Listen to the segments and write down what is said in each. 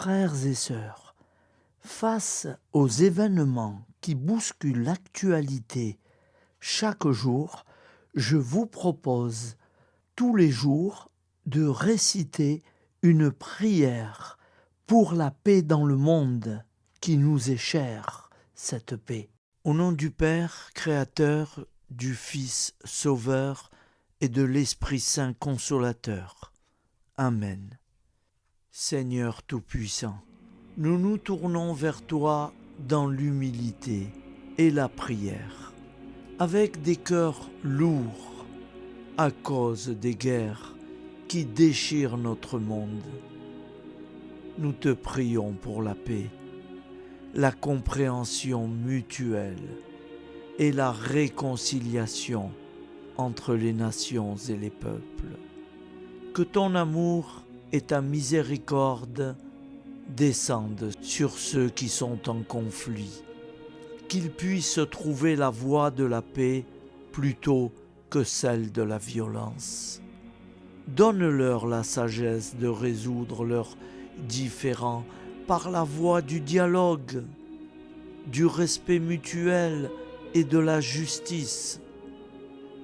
Frères et sœurs, face aux événements qui bousculent l'actualité chaque jour, je vous propose tous les jours de réciter une prière pour la paix dans le monde qui nous est chère, cette paix. Au nom du Père, Créateur, du Fils, Sauveur et de l'Esprit Saint Consolateur. Amen. Seigneur Tout-Puissant, nous nous tournons vers toi dans l'humilité et la prière, avec des cœurs lourds à cause des guerres qui déchirent notre monde. Nous te prions pour la paix, la compréhension mutuelle et la réconciliation entre les nations et les peuples. Que ton amour et ta miséricorde descendent sur ceux qui sont en conflit, qu'ils puissent trouver la voie de la paix plutôt que celle de la violence. Donne-leur la sagesse de résoudre leurs différends par la voie du dialogue, du respect mutuel et de la justice.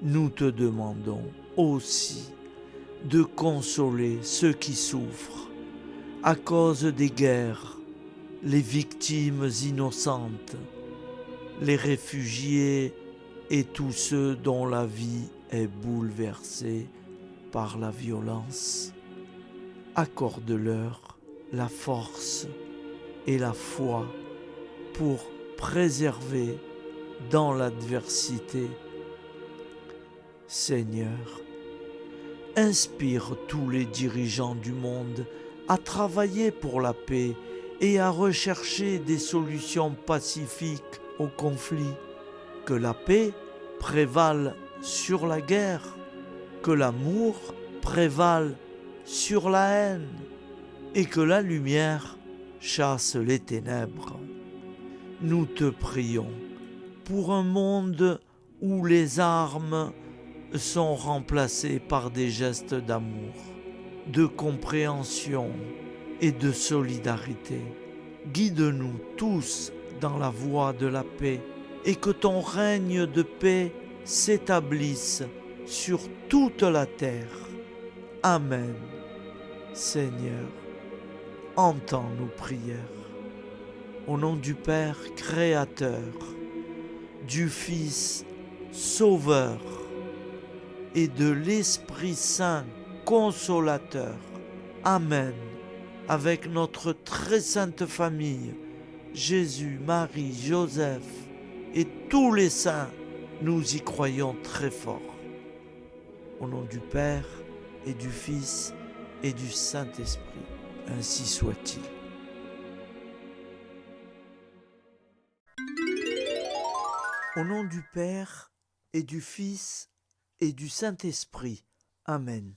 Nous te demandons aussi de consoler ceux qui souffrent à cause des guerres, les victimes innocentes, les réfugiés et tous ceux dont la vie est bouleversée par la violence. Accorde-leur la force et la foi pour préserver dans l'adversité. Seigneur, inspire tous les dirigeants du monde à travailler pour la paix et à rechercher des solutions pacifiques aux conflits. Que la paix prévale sur la guerre, que l'amour prévale sur la haine et que la lumière chasse les ténèbres. Nous te prions pour un monde où les armes sont remplacées par des gestes d'amour, de compréhension et de solidarité. Guide-nous tous dans la voie de la paix et que ton règne de paix s'établisse sur toute la terre. Amen. Seigneur, entends nos prières. Au nom du Père Créateur, du Fils Sauveur et de l'Esprit Saint Consolateur. Amen. Avec notre très sainte famille, Jésus, Marie, Joseph et tous les saints, nous y croyons très fort. Au nom du Père et du Fils et du Saint-Esprit, ainsi soit-il. Au nom du Père et du Fils et du Saint-Esprit. Amen.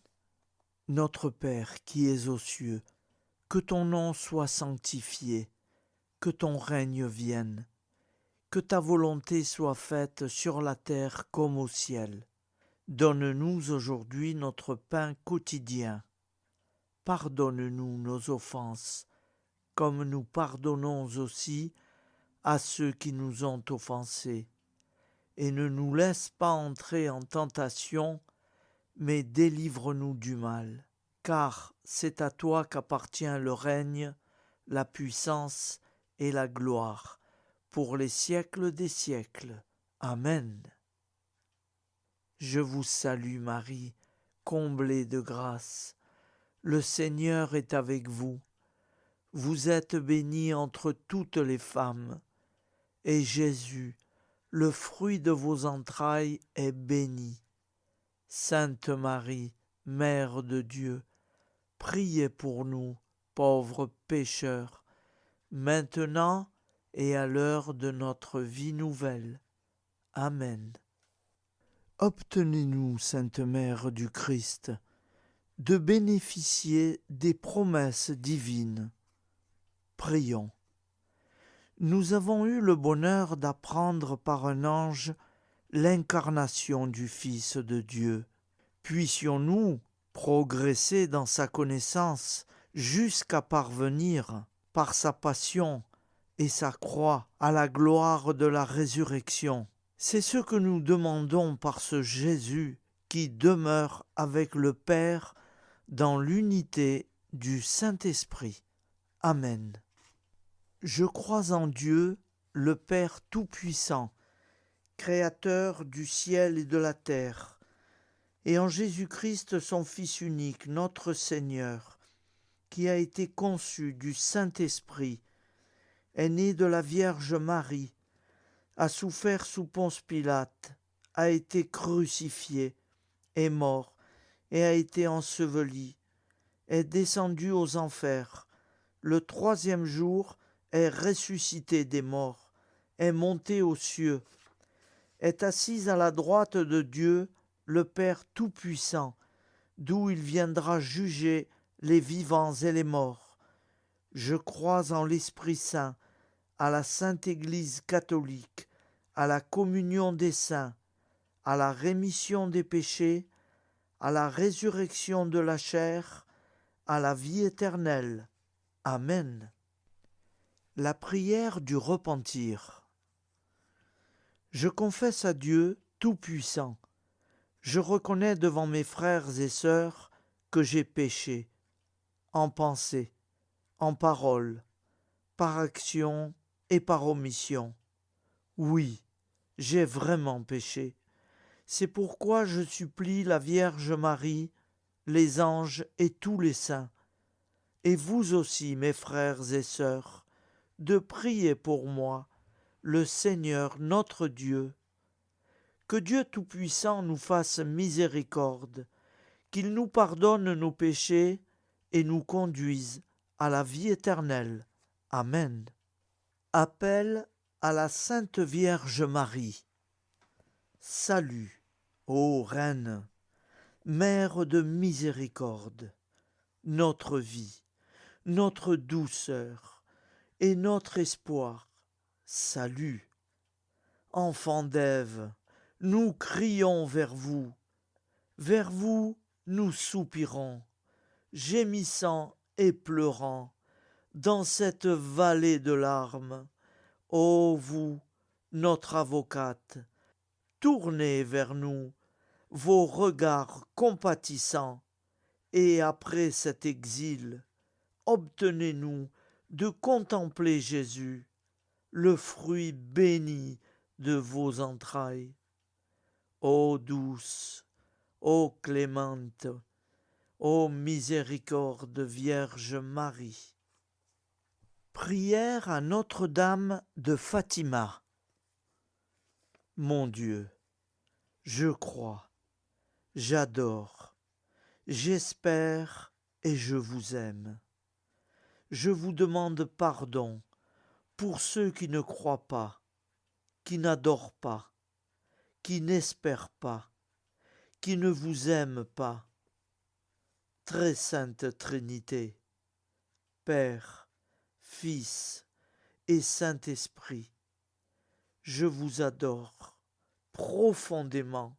Notre Père qui es aux cieux, que ton nom soit sanctifié, que ton règne vienne, que ta volonté soit faite sur la terre comme au ciel. Donne-nous aujourd'hui notre pain quotidien. Pardonne-nous nos offenses, comme nous pardonnons aussi à ceux qui nous ont offensés. Et ne nous laisse pas entrer en tentation, mais délivre-nous du mal. Car c'est à toi qu'appartient le règne, la puissance et la gloire, pour les siècles des siècles. Amen. Je vous salue Marie, comblée de grâce. Le Seigneur est avec vous. Vous êtes bénie entre toutes les femmes, et Jésus, le fruit de vos entrailles, est béni. Sainte Marie, Mère de Dieu, priez pour nous, pauvres pécheurs, maintenant et à l'heure de notre vie nouvelle. Amen. Obtenez-nous, Sainte Mère du Christ, de bénéficier des promesses divines. Prions. Nous avons eu le bonheur d'apprendre par un ange l'incarnation du Fils de Dieu. Puissions-nous progresser dans sa connaissance jusqu'à parvenir par sa passion et sa croix à la gloire de la résurrection. C'est ce que nous demandons par ce Jésus qui demeure avec le Père dans l'unité du Saint-Esprit. Amen. Je crois en Dieu, le Père Tout-Puissant, Créateur du ciel et de la terre, et en Jésus-Christ, son Fils unique, notre Seigneur, qui a été conçu du Saint-Esprit, est né de la Vierge Marie, a souffert sous Ponce Pilate, a été crucifié, est mort et a été enseveli, est descendu aux enfers, le troisième jour est ressuscité des morts, est monté aux cieux, est assis à la droite de Dieu, le Père Tout-Puissant, d'où il viendra juger les vivants et les morts. Je crois en l'Esprit Saint, à la Sainte Église catholique, à la communion des saints, à la rémission des péchés, à la résurrection de la chair, à la vie éternelle. Amen. La prière du repentir. Je confesse à Dieu Tout-Puissant. Je reconnais devant mes frères et sœurs que j'ai péché, en pensée, en parole, par action et par omission. Oui, j'ai vraiment péché. C'est pourquoi je supplie la Vierge Marie, les anges et tous les saints, et vous aussi, mes frères et sœurs, de prier pour moi, le Seigneur notre Dieu. Que Dieu Tout-Puissant nous fasse miséricorde, qu'il nous pardonne nos péchés et nous conduise à la vie éternelle. Amen. Appel à la Sainte Vierge Marie. Salut, ô Reine, Mère de miséricorde, notre vie, notre douceur et notre espoir. Salut. Enfants d'Ève, nous crions vers vous nous soupirons, gémissant et pleurant, dans cette vallée de larmes. Ô vous, notre avocate, tournez vers nous vos regards compatissants, et après cet exil, obtenez-nous de contempler Jésus, le fruit béni de vos entrailles. Ô douce, ô clémente, ô miséricorde Vierge Marie. Prière à Notre-Dame de Fatima. Mon Dieu, je crois, j'adore, j'espère et je vous aime. Je vous demande pardon pour ceux qui ne croient pas, qui n'adorent pas, qui n'espèrent pas, qui ne vous aiment pas. Très sainte Trinité, Père, Fils et Saint-Esprit, je vous adore profondément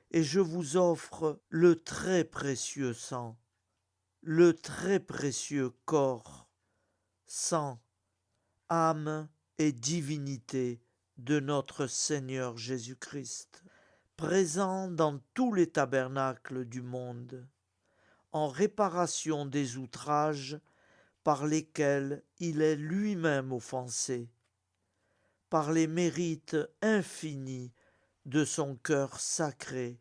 et je vous offre le très précieux sang, le très précieux corps, sang, âme et divinité de notre Seigneur Jésus-Christ, présent dans tous les tabernacles du monde, en réparation des outrages par lesquels il est lui-même offensé, par les mérites infinis de son cœur sacré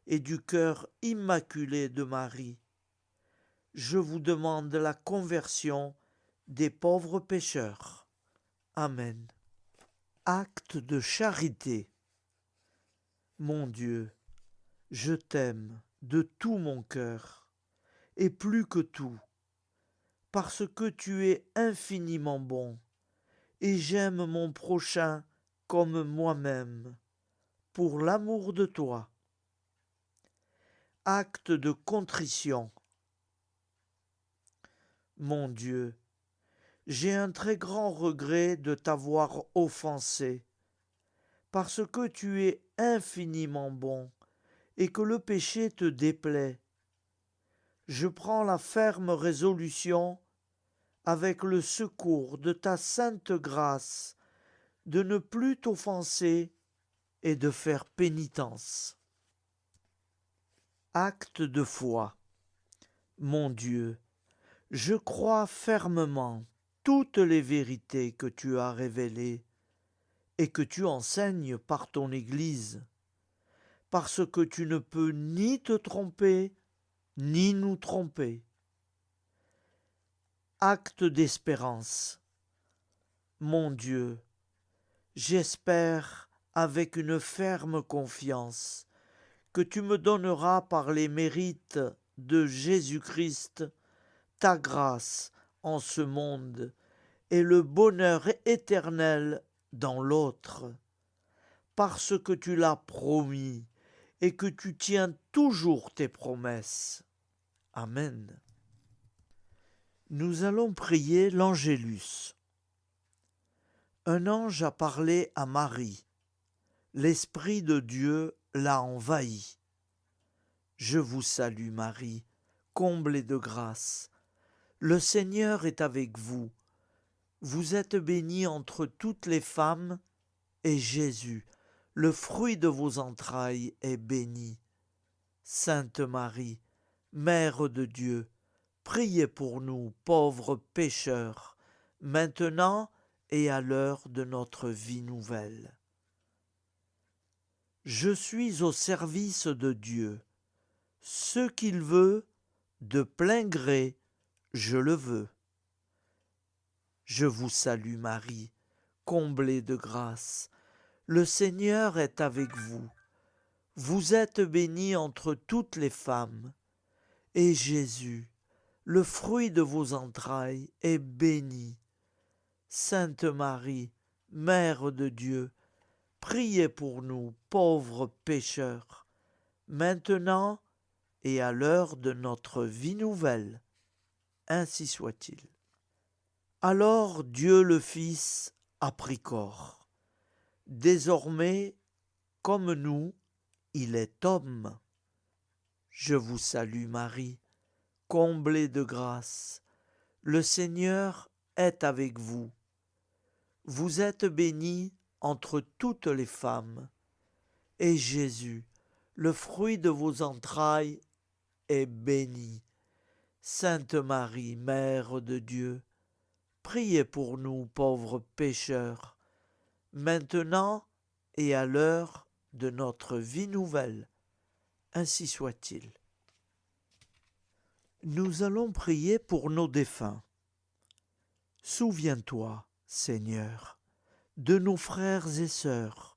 et du cœur immaculé de Marie. Je vous demande la conversion des pauvres pécheurs. Amen. Acte de charité. Mon Dieu, je t'aime de tout mon cœur, et plus que tout, parce que tu es infiniment bon, et j'aime mon prochain comme moi-même, pour l'amour de toi. Acte de contrition. Mon Dieu, j'ai un très grand regret de t'avoir offensé, parce que tu es infiniment bon et que le péché te déplaît. Je prends la ferme résolution, avec le secours de ta sainte grâce, de ne plus t'offenser et de faire pénitence. Acte de foi. Mon Dieu, je crois fermement toutes les vérités que tu as révélées et que tu enseignes par ton Église, parce que tu ne peux ni te tromper, ni nous tromper. Acte d'espérance. Mon Dieu, j'espère avec une ferme confiance que tu me donneras par les mérites de Jésus-Christ ta grâce en ce monde et le bonheur éternel dans l'autre, parce que tu l'as promis et que tu tiens toujours tes promesses. Amen. Nous allons prier l'Angélus. Un ange a parlé à Marie. L'Esprit de Dieu l'a envahi. Je vous salue Marie, comblée de grâce. Le Seigneur est avec vous. Vous êtes bénie entre toutes les femmes, et Jésus, le fruit de vos entrailles, est béni. Sainte Marie, Mère de Dieu, priez pour nous, pauvres pécheurs, maintenant et à l'heure de notre vie nouvelle. Je suis au service de Dieu. Ce qu'il veut, de plein gré, je le veux. Je vous salue Marie, comblée de grâce. Le Seigneur est avec vous. Vous êtes bénie entre toutes les femmes, et Jésus, le fruit de vos entrailles, est béni. Sainte Marie, Mère de Dieu, priez pour nous, pauvres pécheurs, maintenant et à l'heure de notre vie nouvelle. Ainsi soit-il. Alors Dieu le Fils a pris corps. Désormais, comme nous, il est homme. Je vous salue Marie, comblée de grâce. Le Seigneur est avec vous. Vous êtes bénie entre toutes les femmes, et Jésus, le fruit de vos entrailles, est béni. Sainte Marie, Mère de Dieu, priez pour nous pauvres pécheurs, maintenant et à l'heure de notre vie nouvelle. Ainsi soit-il. Nous allons prier pour nos défunts. Souviens-toi, Seigneur, de nos frères et sœurs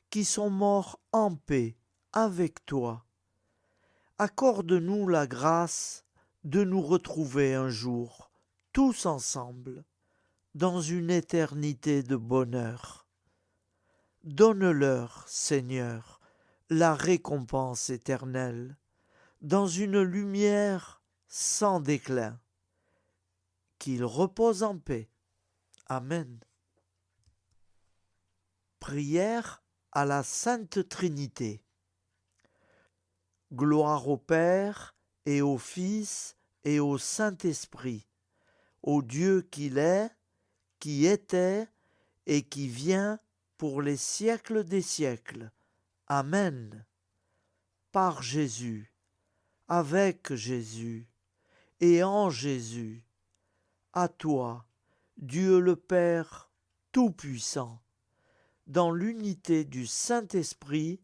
qui sont morts en paix avec toi. Accorde-nous la grâce de nous retrouver un jour, tous ensemble, dans une éternité de bonheur. Donne-leur, Seigneur, la récompense éternelle, dans une lumière sans déclin. Qu'ils reposent en paix. Amen. Prière à la Sainte Trinité. Gloire au Père et au Fils et au Saint-Esprit, au Dieu qu'il est, qui était et qui vient pour les siècles des siècles. Amen. Par Jésus, avec Jésus et en Jésus, à toi, Dieu le Père Tout-Puissant, dans l'unité du Saint-Esprit,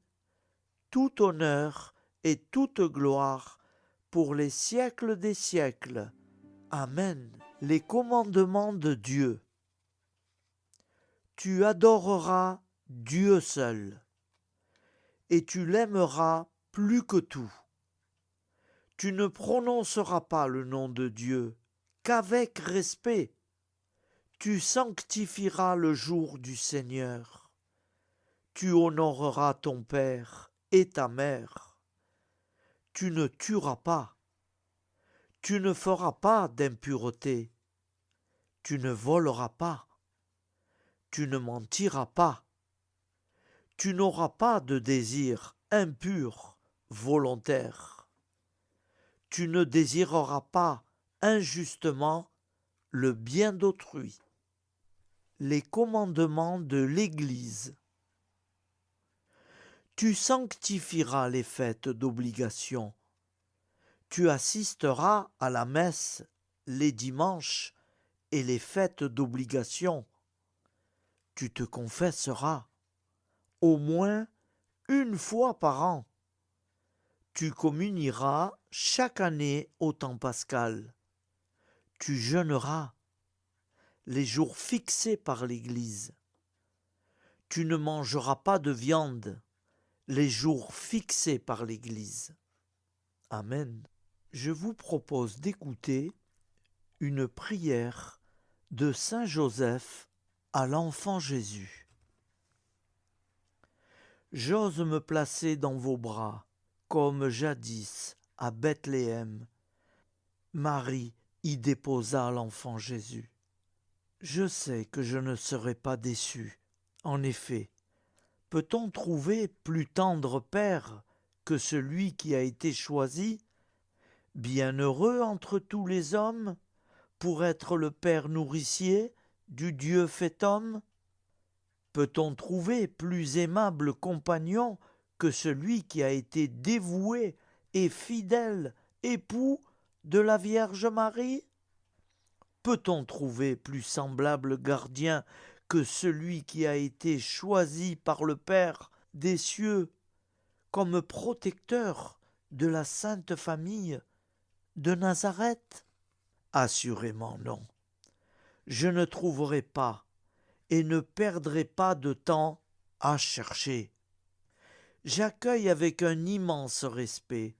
tout honneur et toute gloire pour les siècles des siècles. Amen. Les commandements de Dieu. Tu adoreras Dieu seul, et tu l'aimeras plus que tout. Tu ne prononceras pas le nom de Dieu qu'avec respect. Tu sanctifieras le jour du Seigneur. Tu honoreras ton père et ta mère. Tu ne tueras pas. Tu ne feras pas d'impureté. Tu ne voleras pas. Tu ne mentiras pas. Tu n'auras pas de désir impur, volontaire. Tu ne désireras pas injustement le bien d'autrui. Les commandements de l'Église. Tu sanctifieras les fêtes d'obligation. Tu assisteras à la messe les dimanches et les fêtes d'obligation. Tu te confesseras au moins une fois par an. Tu communieras chaque année au temps pascal. Tu jeûneras les jours fixés par l'Église. Tu ne mangeras pas de viande les jours fixés par l'Église. Amen. Je vous propose d'écouter une prière de Saint Joseph à l'enfant Jésus. J'ose me placer dans vos bras, comme jadis à Bethléem. Marie y déposa l'enfant Jésus. Je sais que je ne serai pas déçu. En effet, peut-on trouver plus tendre père que celui qui a été choisi, bienheureux entre tous les hommes, pour être le père nourricier du Dieu fait homme? Peut-on trouver plus aimable compagnon que celui qui a été dévoué et fidèle époux de la Vierge Marie? Peut-on trouver plus semblable gardien que celui qui a été choisi par le Père des cieux comme protecteur de la Sainte Famille de Nazareth? Assurément non. Je ne trouverai pas et ne perdrai pas de temps à chercher. J'accueille avec un immense respect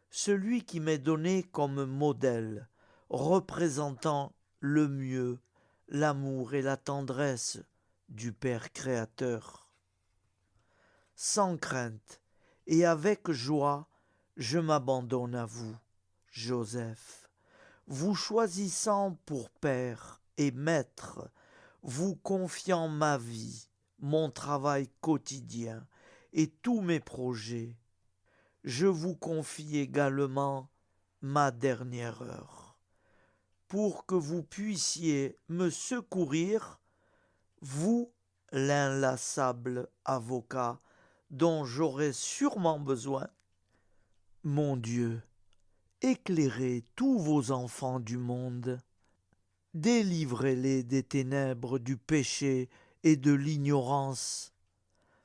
celui qui m'est donné comme modèle, représentant le mieux l'amour et la tendresse du Père créateur. Sans crainte et avec joie, je m'abandonne à vous, Joseph, vous choisissant pour Père et Maître, vous confiant ma vie, mon travail quotidien et tous mes projets. Je vous confie également ma dernière heure, pour que vous puissiez me secourir, vous, l'inlassable avocat dont j'aurai sûrement besoin. Mon Dieu, éclairez tous vos enfants du monde, délivrez-les des ténèbres du péché et de l'ignorance.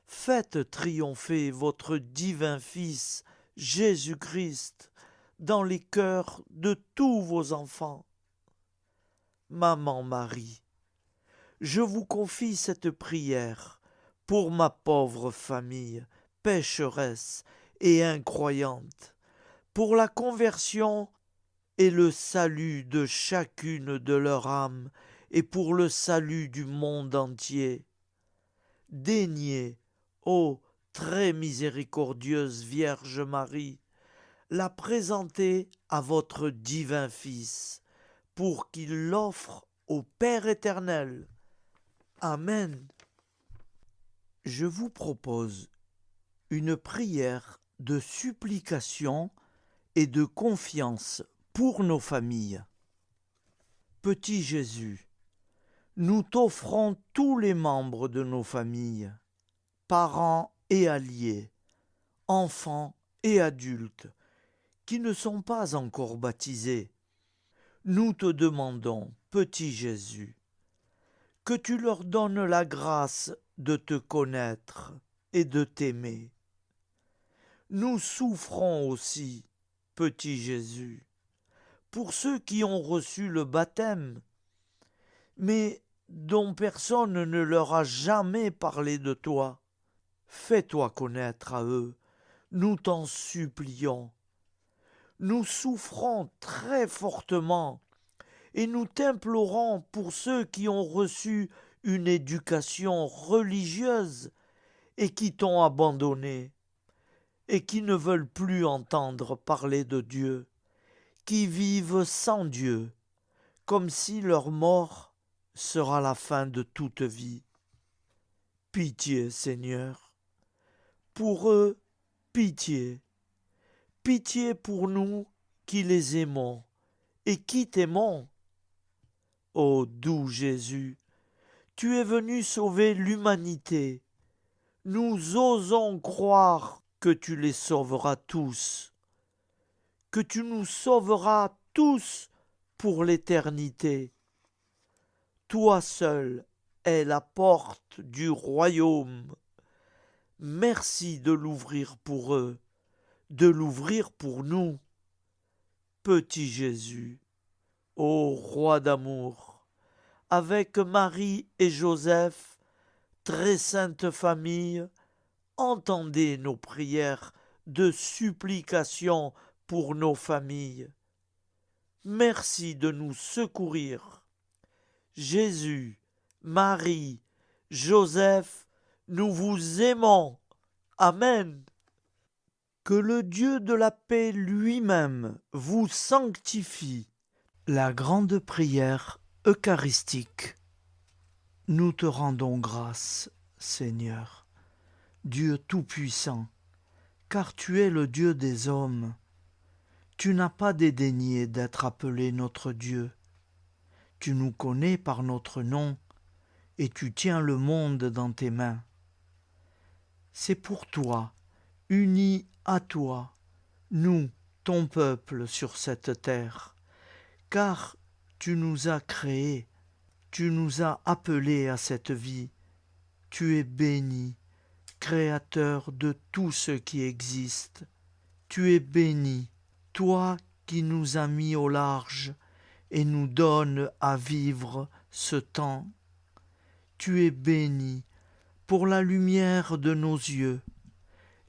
Faites triompher votre divin Fils, Jésus-Christ, dans les cœurs de tous vos enfants. Maman Marie, je vous confie cette prière pour ma pauvre famille, pécheresse et incroyante, pour la conversion et le salut de chacune de leurs âmes et pour le salut du monde entier. Daignez, ô très miséricordieuse Vierge Marie, la présenter à votre divin Fils, pour qu'il l'offre au Père éternel. Amen. Je vous propose une prière de supplication et de confiance pour nos familles. Petit Jésus, nous t'offrons tous les membres de nos familles, parents et alliés, enfants et adultes, qui ne sont pas encore baptisés. Nous te demandons, petit Jésus, que tu leur donnes la grâce de te connaître et de t'aimer. Nous souffrons aussi, petit Jésus, pour ceux qui ont reçu le baptême, mais dont personne ne leur a jamais parlé de toi. Fais-toi connaître à eux, nous t'en supplions. Nous souffrons très fortement et nous t'implorons pour ceux qui ont reçu une éducation religieuse et qui t'ont abandonné et qui ne veulent plus entendre parler de Dieu, qui vivent sans Dieu, comme si leur mort sera la fin de toute vie. Pitié, Seigneur, pour eux, pitié, pitié pour nous qui les aimons et qui t'aimons. Ô doux Jésus, tu es venu sauver l'humanité. Nous osons croire que tu les sauveras tous, que tu nous sauveras tous pour l'éternité. Toi seul es la porte du royaume. Merci de l'ouvrir pour eux, de l'ouvrir pour nous. Petit Jésus, ô roi d'amour, avec Marie et Joseph, très sainte famille, entendez nos prières de supplication pour nos familles. Merci de nous secourir. Jésus, Marie, Joseph, nous vous aimons. Amen. Que le Dieu de la paix lui-même vous sanctifie. La grande prière eucharistique. Nous te rendons grâce, Seigneur, Dieu Tout-Puissant, car tu es le Dieu des hommes. Tu n'as pas dédaigné d'être appelé notre Dieu. Tu nous connais par notre nom, et tu tiens le monde dans tes mains. C'est pour toi, unis à toi, nous, ton peuple sur cette terre, car tu nous as créés, tu nous as appelés à cette vie. Tu es béni, Créateur de tout ce qui existe. Tu es béni, toi qui nous as mis au large et nous donnes à vivre ce temps. Tu es béni pour la lumière de nos yeux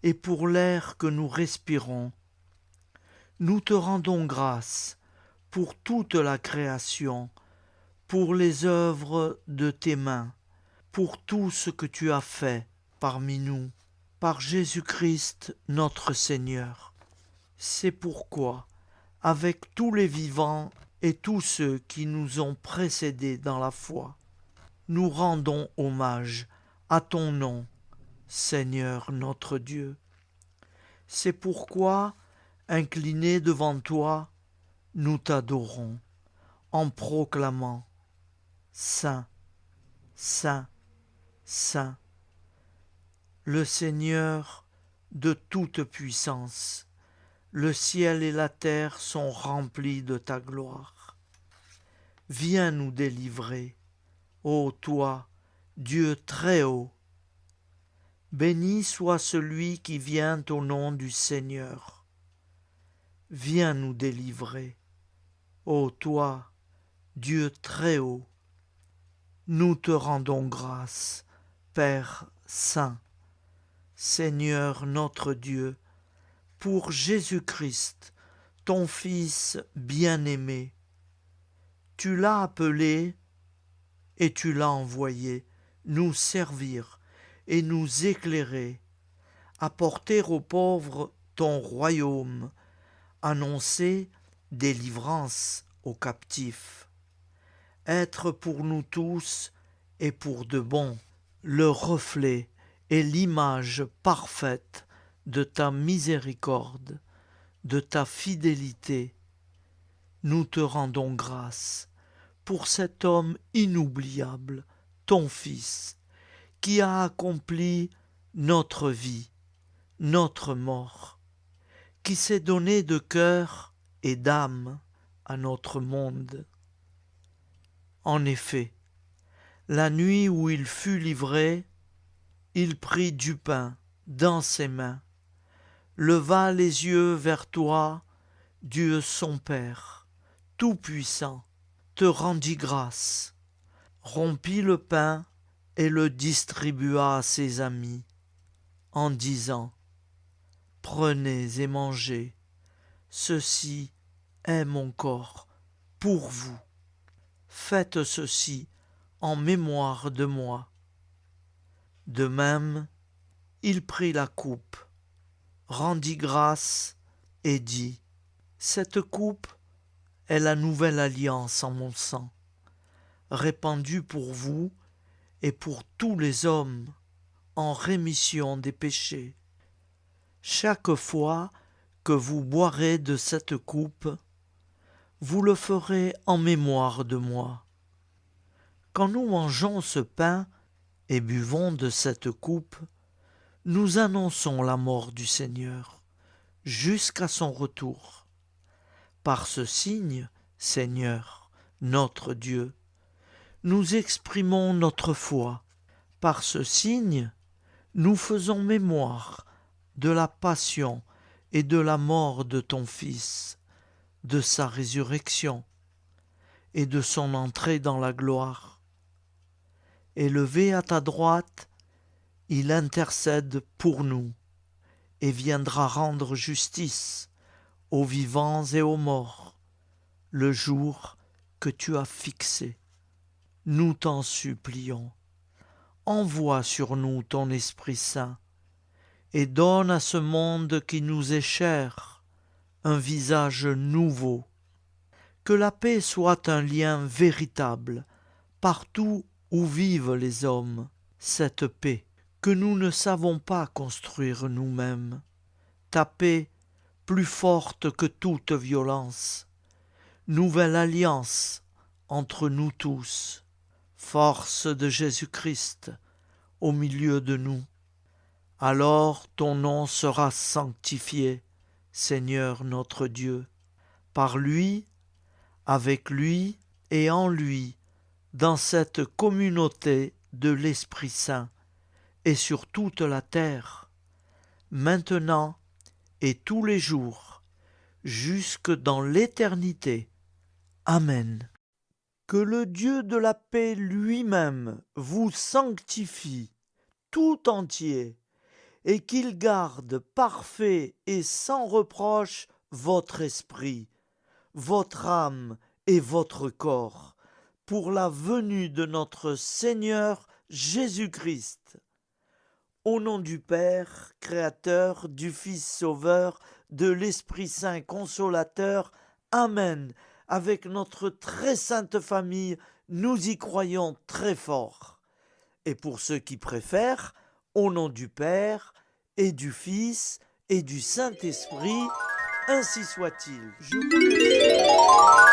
et pour l'air que nous respirons. Nous te rendons grâce pour toute la création, pour les œuvres de tes mains, pour tout ce que tu as fait parmi nous, par Jésus-Christ notre Seigneur. C'est pourquoi, avec tous les vivants et tous ceux qui nous ont précédés dans la foi, nous rendons hommage à ton nom, Seigneur notre Dieu. C'est pourquoi, inclinés devant toi, nous t'adorons, en proclamant Saint, Saint, Saint, le Seigneur de toute puissance. Le ciel et la terre sont remplis de ta gloire. Viens nous délivrer, ô toi, Dieu très haut. Béni soit celui qui vient au nom du Seigneur. Viens nous délivrer, ô toi, Dieu très haut. Nous te rendons grâce, Père saint, Seigneur notre Dieu, pour Jésus-Christ, ton Fils bien-aimé. Tu l'as appelé et tu l'as envoyé nous servir et nous éclairer, apporter aux pauvres ton royaume, annoncer délivrance aux captifs, être pour nous tous et pour de bon le reflet et l'image parfaite de ta miséricorde, de ta fidélité. Nous te rendons grâce pour cet homme inoubliable, ton Fils, qui a accompli notre vie, notre mort, qui s'est donné de cœur et d'âme à notre monde. En effet, la nuit où il fut livré, il prit du pain dans ses mains, leva les yeux vers toi, Dieu son Père, Tout-Puissant, te rendit grâce, rompit le pain et le distribua à ses amis, en disant « Prenez et mangez, ceci est mon corps pour vous. Faites ceci en mémoire de moi. » De même, il prit la coupe, rendit grâce et dit « Cette coupe est la nouvelle alliance en mon sang, répandue pour vous et pour tous les hommes en rémission des péchés. Chaque fois que vous boirez de cette coupe, vous le ferez en mémoire de moi. Quand nous mangeons ce pain et buvons de cette coupe, nous annonçons la mort du Seigneur jusqu'à son retour. Par ce signe, Seigneur, notre Dieu, nous exprimons notre foi. Par ce signe, nous faisons mémoire de la passion et de la mort de ton Fils, de sa résurrection et de son entrée dans la gloire. Élevé à ta droite, il intercède pour nous et viendra rendre justice aux vivants et aux morts, le jour que tu as fixé. Nous t'en supplions, envoie sur nous ton Esprit Saint et donne à ce monde qui nous est cher un visage nouveau. Que la paix soit un lien véritable partout où vivent les hommes, cette paix que nous ne savons pas construire nous-mêmes. Ta paix plus forte que toute violence. Nouvelle alliance entre nous tous. Force de Jésus-Christ au milieu de nous. Alors ton nom sera sanctifié, Seigneur notre Dieu. Par lui, avec lui et en lui, dans cette communauté de l'Esprit Saint et sur toute la terre, maintenant et tous les jours, jusque dans l'éternité. Amen. Que le Dieu de la paix lui-même vous sanctifie tout entier et qu'il garde parfait et sans reproche votre esprit, votre âme et votre corps, pour la venue de notre Seigneur Jésus-Christ. Au nom du Père, Créateur, du Fils Sauveur, de l'Esprit Saint Consolateur, Amen. Avec notre très sainte famille, nous y croyons très fort. Et pour ceux qui préfèrent, au nom du Père, et du Fils, et du Saint-Esprit, ainsi soit-il. Je vous remercie.